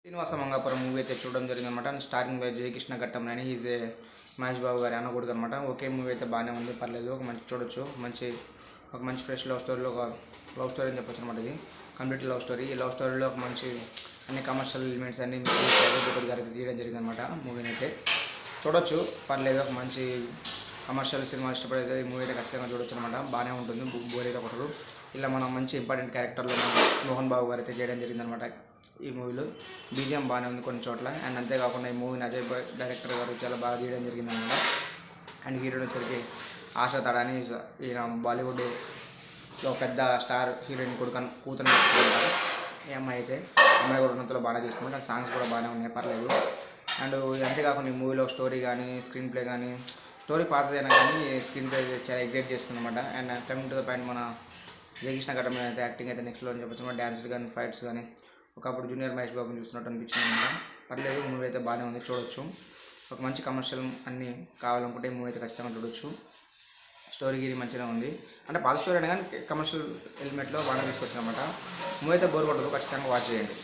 Srinivasa Mangapuram movie అయితే చూడడం జరిగిందనమాట. స్టార్టింగ్ బై జయకృష్ణ ఘట్టంలోని ఈజ్ ఏ మహేష్ బాబు గారి అన్న కొడుకు అనమాట. ఓకే, మూవీ అయితే బాగానే ఉంది, పర్లేదు, ఒక మంచి చూడొచ్చు. ఒక మంచి ఫ్రెష్ లవ్ స్టోరీలో ఒక లవ్ స్టోరీ అని చెప్పొచ్చు అనమాట. ఇది కంప్లీట్ లవ్ స్టోరీ. ఈ లవ్ స్టోరీలో ఒక మంచి అన్ని కమర్షియల్ ఎలిమెంట్స్ అన్ని జగపతి గారికి తీయడం జరిగిందనమాట. మూవీని అయితే చూడొచ్చు, పర్లేదు, ఒక మంచి కమర్షియల్ సినిమా ఇష్టపడైతే ఈ మూవీ అయితే ఖచ్చితంగా చూడొచ్చు అనమాట. బాగానే ఉంటుంది, బోర్ అయితే కొట్టరు. ఇలా మనం మంచి ఇంపార్టెంట్ క్యారెక్టర్లో మోహన్ బాబు గారు అయితే చేయడం జరిగిందనమాట. ఈ మూవీలో బీజిఎం బాగానే ఉంది కొన్ని చోట్ల. అండ్ అంతేకాకుండా ఈ మూవీని అజయ్ డైరెక్టర్ గారు చాలా బాగా తీయడం జరిగిందనమాట. అండ్ హీరోయిన్ వచ్చరికి ఆశా తడాని, ఈయన బాలీవుడ్లో పెద్ద స్టార్ హీరోయిన్ కూతురు చెప్తుంటారు. ఈ అమ్మాయి అయితే అమ్మాయి కూడా ఉన్నంతలో బాగా చేస్తుంది. అండ్ సాంగ్స్ కూడా బాగానే ఉన్నాయి, పర్లేదు. అండ్ అంతేకాకుండా ఈ మూవీలో స్టోరీ కానీ స్క్రీన్ ప్లే కానీ, స్టోరీ పాతదైనా కానీ స్క్రీన్ ప్లే చాలా ఎగ్జైట్ చేస్తుంది అనమాట. And coming to the point, మన జయకృష్ణ ఘట్టం అయితే యాక్టింగ్ అయితే నెక్స్ట్లో అని చెప్పొచ్చు. డ్యాన్స్లు కానీ ఫైట్స్ కానీ ఒకప్పుడు జూనియర్ మహేష్ బాబుని చూస్తున్నట్టు అనిపించింది అనమాట. పర్లేదు, మూవీ అయితే బాగానే ఉంది, చూడొచ్చు. ఒక మంచి కమర్షియల్ అన్నీ కావాలనుకుంటే ఈ మూవీ అయితే ఖచ్చితంగా చూడొచ్చు. స్టోరీ గిరి మంచిగా ఉంది, అంటే పాత స్టోరీ అయినా కానీ కమర్షియల్ ఎలిమెంట్లో బాగా తీసుకొచ్చిందన్నమాట. మూవీ అయితే బోర్ కొట్టదు, ఖచ్చితంగా వాచ్ చేయండి.